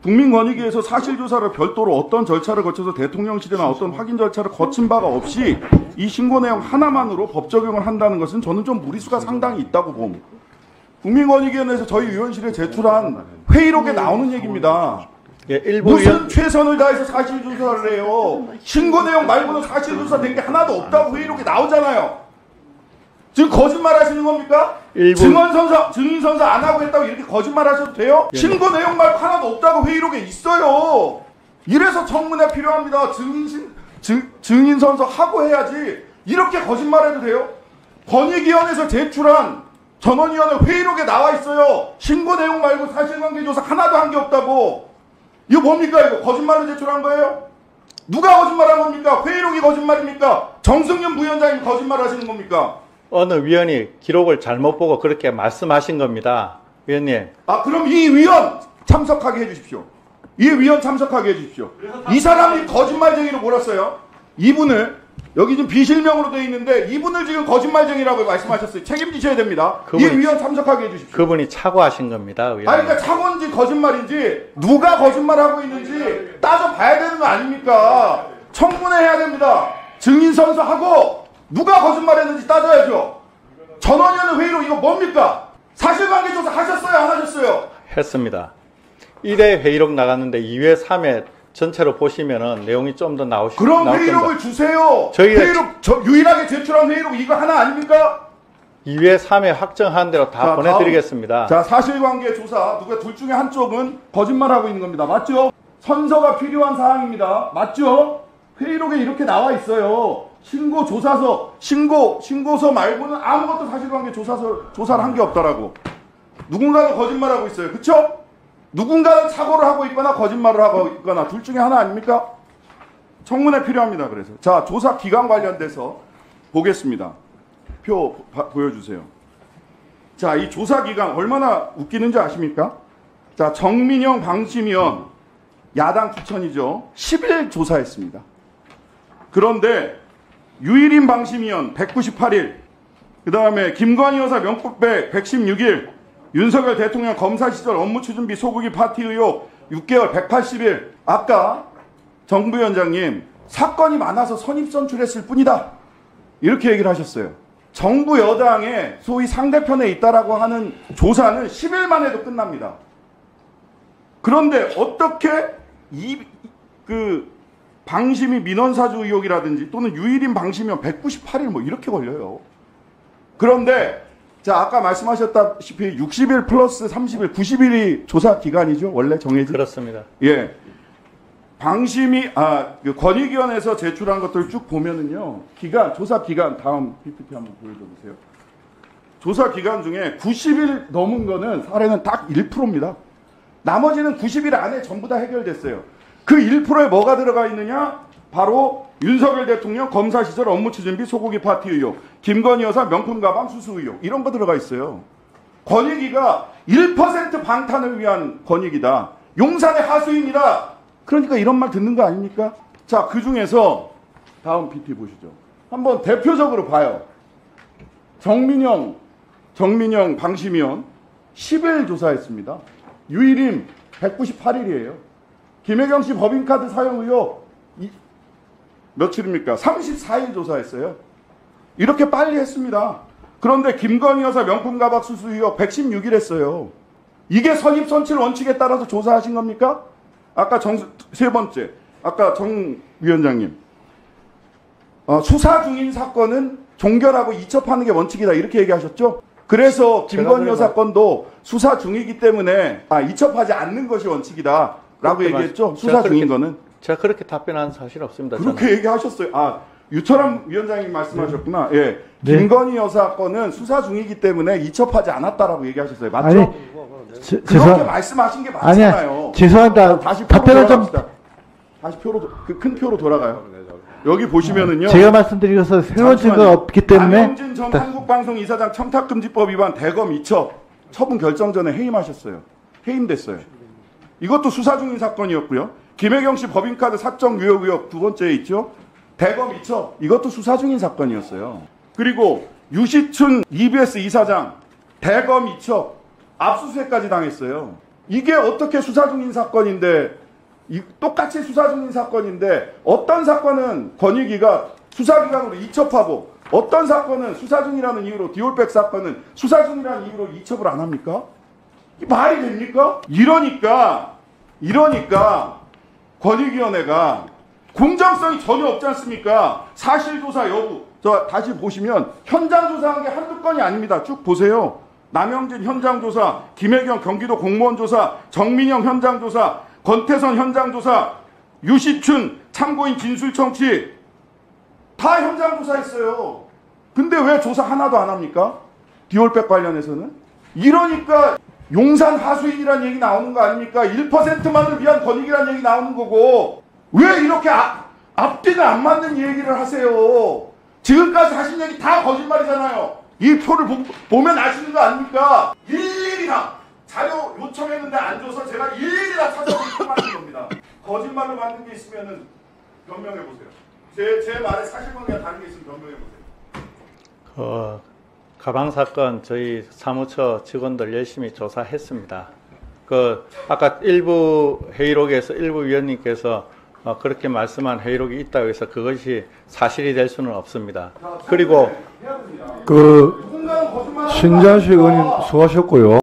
국민권익위에서 사실조사를 별도로 어떤 절차를 거쳐서 대통령실이나 어떤 확인 절차를 거친 바가 없이 이 신고 내용 하나만으로 법 적용을 한다는 것은 저는 좀 무리수가 상당히 있다고 봅니다. 국민권익위원회에서 저희 위원실에 제출한 회의록에 나오는 얘기입니다. 예, 무슨 최선을 다해서 사실조사를 해요. 신고 내용 말고는 사실조사 된 게 하나도 없다고 회의록에 나오잖아요. 지금 거짓말 하시는 겁니까? 증인선서 안 하고 했다고 이렇게 거짓말 하셔도 돼요? 예. 신고 내용 말고 하나도 없다고 회의록에 있어요. 이래서 청문회 필요합니다. 증인선서 하고 해야지. 이렇게 거짓말해도 돼요? 권익위원회에서 제출한 전원위원회 회의록에 나와 있어요. 신고 내용 말고 사실관계 조사 하나도 한 게 없다고. 이거 뭡니까 이거? 거짓말로 제출한 거예요? 누가 거짓말한 겁니까? 회의록이 거짓말입니까? 정승윤 부위원장님 거짓말 하시는 겁니까? 어느 위원이 기록을 잘못 보고 그렇게 말씀하신 겁니다. 위원님. 아, 그럼 이 위원 참석하게 해주십시오. 이 위원 참석하게 해주십시오. 이 사람이 거짓말쟁이로 몰았어요. 이분을 여기 지금 비실명으로 되어 있는데 이분을 지금 거짓말쟁이라고 말씀하셨어요. 책임지셔야 됩니다. 이 위원 참석하게 해주십시오. 그분이 착오하신 겁니다. 위원님. 아니, 그러니까 착오인지 거짓말인지 누가 거짓말하고 있는지 따져봐야 되는 거 아닙니까? 청문회 해야 됩니다. 증인선서하고 누가 거짓말했는지 따져야죠. 전원위원회 회의로 이거 뭡니까? 사실관계 조사 하셨어요? 안 하셨어요? 했습니다. 1회 회의록 나갔는데 2회, 3회 전체로 보시면은 내용이 좀 더 나올 겁니다. 그럼 회의록을 주세요. 회의록, 유일하게 제출한 회의록 이거 하나 아닙니까? 2회, 3회 확정한 대로 다 보내드리겠습니다. 자, 사실관계 조사 누가 둘 중에 한쪽은 거짓말하고 있는 겁니다. 맞죠? 선서가 필요한 사항입니다. 맞죠? 회의록에 이렇게 나와 있어요. 신고조사서, 신고서 말고는 아무것도 사실관계 조사를 한 게 없다라고. 누군가는 거짓말하고 있어요. 그쵸? 누군가는 착오를 하고 있거나 거짓말을 하고 있거나 둘 중에 하나 아닙니까? 청문회 필요합니다. 그래서 자, 조사 기간 관련돼서 보겠습니다. 표 보여주세요. 자, 이 조사 기간 얼마나 웃기는지 아십니까? 자, 정민영 방심위원 야당 추천이죠. 10일 조사했습니다. 그런데 유일인 방심위원 198일, 그 다음에 김건희 여사 명품백 116일, 윤석열 대통령 검사 시절 업무 추진비 소고기 파티 의혹 6개월 180일. 아까 정부위원장님 사건이 많아서 선입선출했을 뿐이다 이렇게 얘기를 하셨어요. 정부 여당의 소위 상대편에 있다라고 하는 조사는 10일만 해도 끝납니다. 그런데 어떻게 방심위 민원사주 의혹이라든지 또는 유일인 방심위원 198일 뭐 이렇게 걸려요. 그런데 자, 아까 말씀하셨다시피 60일 플러스 30일, 90일이 조사 기간이죠. 원래 정해진. 그렇습니다. 예. 방심위, 권익위원회에서 제출한 것들 쭉 보면은요. 조사 기간, 다음 PPT 한번 보여줘 보세요. 조사 기간 중에 90일 넘은 거는 사례는 딱 1%입니다. 나머지는 90일 안에 전부 다 해결됐어요. 그 1%에 뭐가 들어가 있느냐? 바로 윤석열 대통령 검사 시절 업무 추진비 소고기 파티 의혹, 김건희 여사 명품 가방 수수 의혹 이런 거 들어가 있어요. 권익위가 1% 방탄을 위한 권익이다. 용산의 하수인이다. 그러니까 이런 말 듣는 거 아닙니까? 자, 그 중에서 다음 PT 보시죠. 한번 대표적으로 봐요. 정민영 방심위원 10일 조사했습니다. 유일임 198일이에요. 김혜경 씨 법인카드 사용 의혹 며칠입니까? 34일 조사했어요. 이렇게 빨리 했습니다. 그런데 김건희 여사 명품 가방 수수 의혹 116일 했어요. 이게 선입선출 원칙에 따라서 조사하신 겁니까? 아까 세 번째, 아까 정 위원장님 수사 중인 사건은 종결하고 이첩하는 게 원칙이다 이렇게 얘기하셨죠? 그래서 김건희 여사 건도 수사 중이기 때문에 이첩하지 않는 것이 원칙이다 라고 얘기했죠? 수사 중인 거는. 제가 그렇게 답변한 사실 없습니다. 그렇게 저는. 얘기하셨어요. 유철환 위원장님 말씀하셨구나. 예. 네. 김건희 여사 건은 수사 중이기 때문에 이첩하지 않았다라고 얘기하셨어요. 맞죠? 아니, 그렇게 말씀하신 게 맞잖아요. 아니야, 죄송합니다. 다시 답변을 좀 다시 큰 표로 돌아가요. 여기 보시면은요. 제가 말씀드리고서 새로운 증거가 없기 때문에 남영진 전 한국방송 이사장 청탁금지법 위반 대검 이첩 처분 결정 전에 해임하셨어요. 해임됐어요. 이것도 수사 중인 사건이었고요. 김혜경 씨 법인카드 사적 유효 의혹 두 번째에 있죠. 대검 이첩 이것도 수사 중인 사건이었어요. 그리고 유시춘 EBS 이사장 대검 이첩 압수수색까지 당했어요. 이게 어떻게 수사 중인 사건인데 똑같이 수사 중인 사건인데 어떤 사건은 권익위가 수사기관으로 이첩하고 어떤 사건은 수사 중이라는 이유로 디올백 사건은 수사 중이라는 이유로 이첩을 안 합니까? 이게 말이 됩니까? 이러니까 권익위원회가 공정성이 전혀 없지 않습니까? 사실조사 여부. 저 다시 보시면 현장 조사한 게 한두 건이 아닙니다. 쭉 보세요. 남영진 현장 조사, 김혜경 경기도 공무원 조사, 정민영 현장 조사, 권태선 현장 조사, 유시춘 참고인 진술 청취 다 현장 조사했어요. 근데 왜 조사 하나도 안 합니까? 디올백 관련해서는? 이러니까 용산 하수인이라는 얘기 나오는 거 아닙니까? 1%만을 위한 권익이라는 얘기 나오는 거고 왜 이렇게 앞뒤는 안 맞는 얘기를 하세요? 지금까지 하신 얘기 다 거짓말이잖아요. 이 표를 보면 아시는 거 아닙니까? 일일이 다 자료 요청했는데 안 줘서 제가 일일이 다 찾아보고 하는 겁니다. 거짓말로 만든 게 있으면 변명해 보세요. 제 말에 사실관계가 다른 게 있으면 변명해 보세요. 가방 사건 저희 사무처 직원들 열심히 조사했습니다. 아까 일부 회의록에서 일부 위원님께서 그렇게 말씀한 회의록이 있다고 해서 그것이 사실이 될 수는 없습니다. 그리고 신장식 의원님 수고하셨고요.